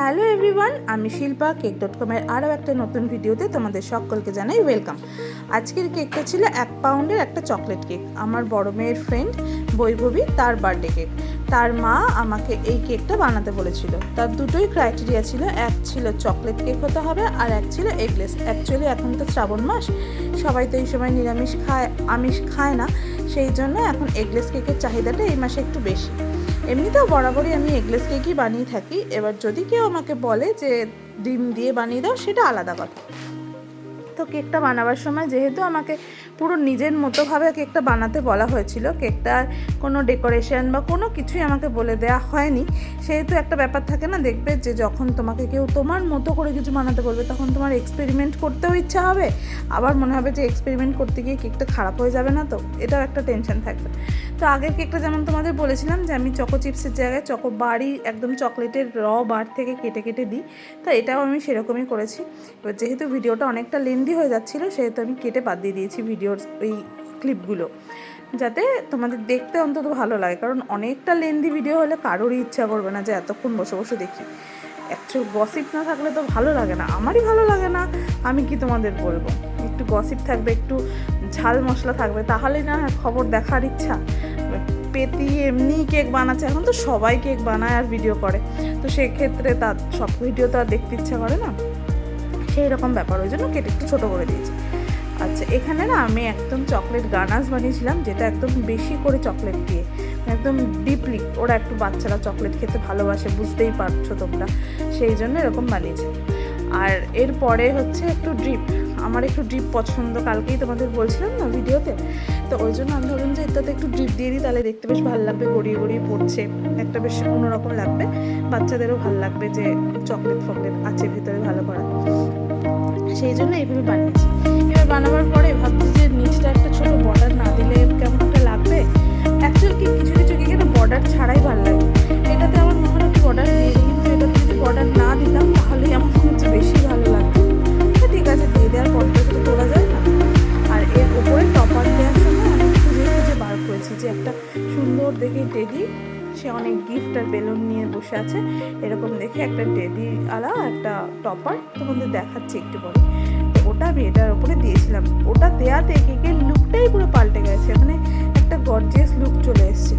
Hello everyone, আমি শিল্পা কেক.com-এর আরও একটা নতুন ভিডিওতে তোমাদের সকলকে জানাই ওয়েলকাম। আজকের কেকটা ছিল 1 পাউন্ডের একটা চকলেট কেক। আমার বড় মেয়ের ফ্রেন্ড বৈভবী, তার বার্থডে কেক। তার মা আমাকে এই কেকটা বানাতে বলেছিল। তার দুটোই ক্রাইটেরিয়া ছিল, এক ছিল চকলেট কেক হতে হবে আর এক ছিল এগলেস। অ্যাকচুয়ালি এখন তো শ্রাবণ মাস, সবাই তো এই সময় নিরামিষ খায়, আমিষ খায় না, সেই জন্য এখন এগলেস কেকের চাহিদাটা এই মাসে একটু বেশি। এমনিতেও বরাবরই আমি এগলেস কেকই বানিয়ে থাকি। এবার যদি কেউ আমাকে বলে যে ডিম দিয়ে বানিয়ে দাও, সেটা আলাদা কথা। তো কেকটা বানাবার সময় যেহেতু আমাকে পুরো নিজের মতোভাবে কেকটা বানাতে বলা হয়েছিল, কেকটার কোনো ডেকোরেশন বা কোনো কিছুই আমাকে বলে দেওয়া হয়নি, সেহেতু একটা ব্যাপার থাকে না, দেখবে যে যখন তোমাকে কেউ তোমার মতো করে কিছু বানাতে বলবে তখন তোমার এক্সপেরিমেন্ট করতেও ইচ্ছা হবে, আবার মনে হবে যে এক্সপেরিমেন্ট করতে গিয়ে কেকটা খারাপ হয়ে যাবে না, তো এটাও একটা টেনশন থাকবে। তো আগের কেকটা যেমন তোমাদের বলেছিলাম যে আমি চকো চিপসের জায়গায় চকো বারই একদম চকলেটের বার থেকে কেটে কেটে দিই, তো এটাও আমি সেরকমই করেছি। এবার যেহেতু ভিডিওটা অনেকটা লেন্দি হয়ে যাচ্ছিলো, সেহেতু আমি কেটে বাদ দিয়ে দিয়েছি ভিডিওর ওই ক্লিপগুলো, যাতে তোমাদের দেখতে অন্তত ভালো লাগে। কারণ অনেকটা লেন্দি ভিডিও হলে কারোরই ইচ্ছা করবে না যে এতক্ষণ বসে বসে দেখি। অ্যাকচুয়াল গসিপ না থাকলে তো ভালো লাগে না, আমারই ভালো লাগে না, আমি কি তোমাদের বলবো। একটু গসিপ থাকবে, একটু ঝাল মশলা থাকবে, তাহলেই না খবর দেখার ইচ্ছা। পেতি এমনি কেক বানাচ্ছে, এখন তো সবাই কেক বানায় আর ভিডিও করে, তো সেক্ষেত্রে তার সব ভিডিও তো আর দেখতে ইচ্ছা করে না, সেই রকম ব্যাপার। ওই জন্য কেটে একটু ছোটো করে দিয়েছি। আচ্ছা, এখানে না আমি একদম চকলেট গানাশ বানিয়েছিলাম, যেটা একদম বেশি করে চকলেট দিয়ে, একদম ডিপলি। ওরা একটু বাচ্চারা চকলেট খেতে ভালোবাসে, বুঝতেই পারছো তোমরা, সেই জন্য এরকম বানিয়েছি। আর এরপরে হচ্ছে একটু ড্রিপ, আমার একটু ড্রিপ পছন্দ, কালকেই তোমাদের বলছিলাম না ভিডিওতে, তো ওই জন্য আমি ভাবলাম যে এটাতে একটু ড্রিপ দিয়ে দিই, তাহলে দেখতে বেশ ভালো লাগবে, গড়িয়ে গড়িয়ে পড়ছে, একটা বেশ অন্যরকম লাগবে, বাচ্চাদেরও ভালো লাগবে যে চকলেট ফকলেট আছে ভিতরে ভালো করা, সেই জন্য এইভাবে বানিয়েছি। এবার বানাবার পরে ভাবছি যে নিচটা একটা ছোটো বর্ডার না দিলে কেমন একটা লাগবে। অ্যাকচুয়ালি কি কিছু কিছু কেকে না বর্ডার ছাড়াই ভালো লাগে, এটাতে আমার মনে হয় বর্ডার দিয়ে দিই, কিন্তু এটাতে যদি বর্ডার না দিতাম তাহলেই আমার মনে হচ্ছে বেশি ভালো লাগতো। ঠিক আছে, দিয়ে দেওয়ার পরটা তো তোলা যায় না। আর এর ওপরে টপার দেওয়ার সময় আমি খুঁজে খুঁজে বার করেছি যে একটা সুন্দর দেখে টেডি, সে অনেক গিফট আর বেলুন নিয়ে বসে আছে, এরকম দেখে একটা টেডি আলা একটা টপার তোমাদের দেখাচ্ছি একটু পরে। তো ওটা আমি এটার ওপরে দিয়েছিলাম, ওটা দেওয়াতে কেকের লুকটাই পুরো পাল্টে গেছে, মানে একটা গর্জিয়াস লুক চলে এসছে।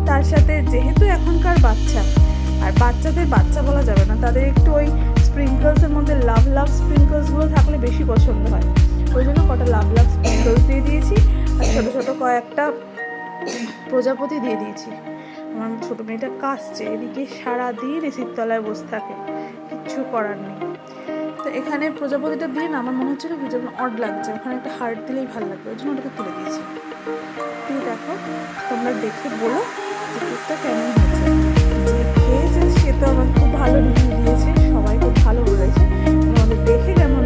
তার সাথে যেহেতু এখনকার বাচ্চা, আর বাচ্চাদের বাচ্চা বলা যাবে না, তাদের একটু ওই স্প্রিঙ্কলসের মধ্যে লাভ লাভ স্প্রিঙ্কলসগুলো থাকলে বেশি পছন্দ হয়, ওই জন্য কটা লাভ লাভ স্প্রিঙ্কলস দিয়ে দিয়েছি, আর ছোটো ছোটো কয়েকটা প্রজাপতি দিয়ে দিয়েছি। আমার ছোটো মেয়েটা কাশছে, এদিকে সারাদিন এসির তলায় বসে থাকে, কিচ্ছু করার নেই। তো এখানে প্রজাপতিটা দিয়ে না আমার মনে হচ্ছিলো কি যেমন অড লাগছে, ওখানে একটা হার্ট দিলেই ভালো লাগবে, ওই জন্য ওটাকে তুলে দিয়েছি। দিয়ে দেখো, তোমরা দেখে বলো কেকটা কেমন হয়েছে। যে খেয়েছে সে তো আমার খুব ভালো রিভিউ দিয়েছে, সবাই খুব ভালো বলেছে, তোমাদের দেখে কেমন